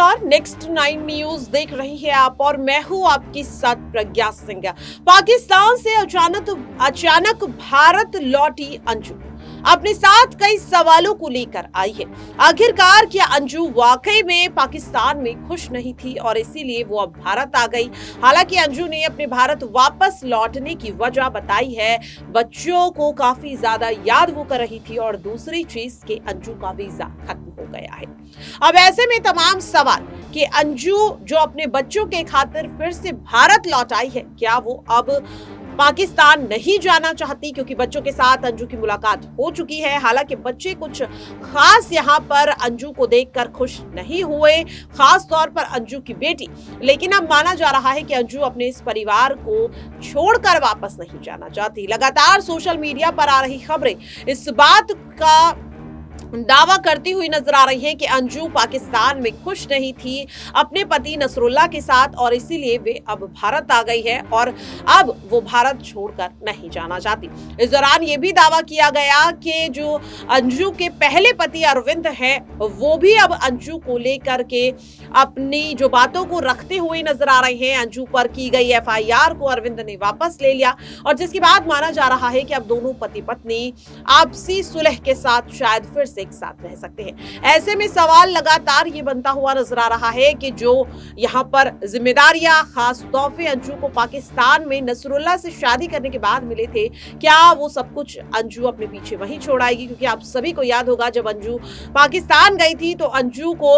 नमस्कार, next 9 news देख रही है आप और मैं हूं आपके साथ प्रज्ञा सिंह। पाकिस्तान से अचानक भारत लौटी अंजू अपने साथ कई सवालों को लेकर आई है। आखिरकार क्या अंजू वाकई में पाकिस्तान में खुश नहीं थी और इसीलिए वो अब भारत आ गई? हालांकि अंजू ने अपने भारत वापस लौटने की वजह बताई है, बच्चों को काफी ज्यादा याद वो कर रही थी और दूसरी चीज के अंजू का वीजा खत्म हो गया है। अब ऐसे में तमाम सवाल कि अंजू जो अपने बच्चों के खातिर फिर से भारत लौट आई है, क्या वो अब पाकिस्तान नहीं जाना चाहती? क्योंकि बच्चों के साथ अंजू की मुलाकात हो चुकी है। हालांकि बच्चे कुछ खास यहाँ पर अंजू को देखकर खुश नहीं हुए, खास तौर पर अंजू की बेटी। लेकिन अब माना जा रहा है कि अंजू अपने इस परिवार को छोड़कर वापस नहीं जाना चाहती। लगातार सोशल मीडिया पर आ रही खबरें इस बात का दावा करती हुई नजर आ रही है कि अंजू पाकिस्तान में खुश नहीं थी अपने पति नसरुल्लाह के साथ और इसीलिए वे अब भारत आ गई है और अब वो भारत छोड़कर नहीं जाना चाहती। इस दौरान ये भी दावा किया गया कि जो अंजू के पहले पति अरविंद है वो भी अब अंजू को लेकर के अपनी जो बातों को रखते हुए नजर आ रहे हैं। अंजू पर की गई FIR को अरविंद ने वापस ले लिया और जिसके बाद माना जा रहा है कि अब दोनों पति पत्नी आपसी सुलह के साथ शायद फिर से एक साथ रह सकते हैं। ऐसे में सवाल लगातार ये बनता हुआ नजर आ रहा है कि जो यहाँ पर जिम्मेदारियां, खास तोहफे अंजू को पाकिस्तान में नसरुल्लाह से शादी करने के बाद मिले थे, क्या वो सब कुछ अंजू अपने पीछे वहीं छोड़ आएगी? क्योंकि आप सभी को याद होगा जब अंजू पाकिस्तान गई थी तो अंजू को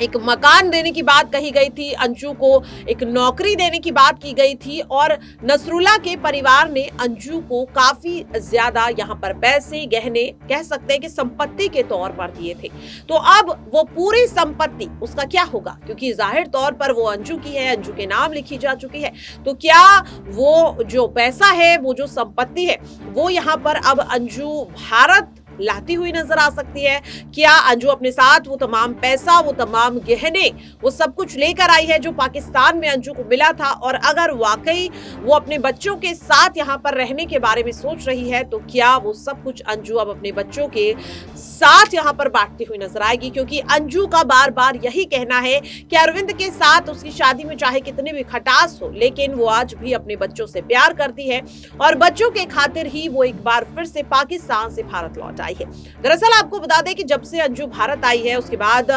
एक मकान देने की बात कही गई थी, अंजू को एक नौकरी देने की बात की गई थी और नसरुल्लाह के परिवार ने अंजू को काफी ज्यादा यहाँ पर पैसे, गहने, कह सकते हैं कि संपत्ति के तौर पर दिए थे। तो अब वो पूरी संपत्ति उसका क्या होगा? क्योंकि जाहिर तौर पर वो अंजू की है, अंजू के नाम लिखी जा चुकी है। तो क्या वो जो पैसा है, वो जो संपत्ति है, वो यहाँ पर अब अंजू भारत लाती हुई नजर आ सकती है? क्या अंजू अपने साथ वो तमाम पैसा, वो तमाम गहने, वो सब कुछ लेकर आई है जो पाकिस्तान में अंजू को मिला था? और अगर वाकई वो अपने बच्चों के साथ यहाँ पर रहने के बारे में सोच रही है तो क्या वो सब कुछ अंजू अब अपने बच्चों के साथ यहाँ पर बांटती हुई नजर आएगी? क्योंकि अंजू का बार बार यही कहना है कि अरविंद के साथ उसकी शादी में चाहे कितने भी खटास हो, लेकिन वो आज भी अपने बच्चों से प्यार करती है और बच्चों के खातिर ही वो एक बार फिर से पाकिस्तान से भारत लौट आई है। दरअसल आपको बता दें कि जब से अंजू भारत आई है उसके बाद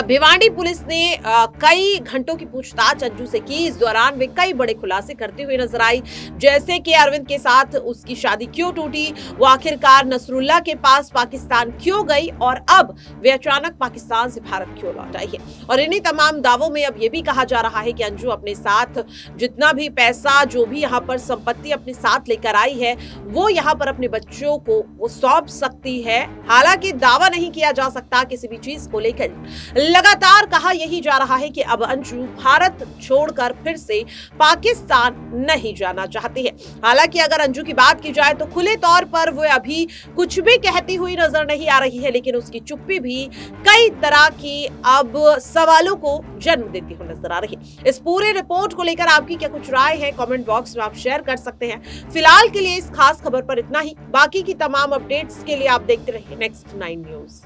भिवाड़ी पुलिस ने कई घंटों की पूछताछ अंजू से की। इस दौरान वे कई बड़े खुलासे करते हुए नजर आई, जैसे कि अरविंद के साथ उसकी शादी क्यों टूटी, वो आखिरकार नसरुल्लाह के पास पाकिस्तान क्यों गई और अब वे अचानक पाकिस्तान से भारत क्यों लौट आई है। और इन्हीं तमाम दावों में अब ये भी कहा जा रहा है कि अंजू अपने साथ जितना भी पैसा, जो भी यहाँ पर संपत्ति अपने साथ लेकर आई है, वो यहाँ पर अपने बच्चों को वो सौंप सकती है। हालांकि दावा नहीं किया जा सकता किसी भी चीज को लेकर। लगातार कहा यही जा रहा है कि अब अंजू भारत छोड़कर फिर से पाकिस्तान नहीं जाना चाहती है। हालांकि अगर अंजू की बात की जाए तो खुले तौर पर वो अभी कुछ भी कहती हुई नजर नहीं आ रही है, लेकिन उसकी चुप्पी भी कई तरह की अब सवालों को जन्म देती हुई नजर आ रही है। इस पूरे रिपोर्ट को लेकर आपकी क्या कुछ राय है, कमेंट बॉक्स में आप शेयर कर सकते हैं। फिलहाल के लिए इस खास खबर पर इतना ही। बाकी की तमाम अपडेट्स के लिए आप देखते रहिए नेक्स्ट 9 न्यूज।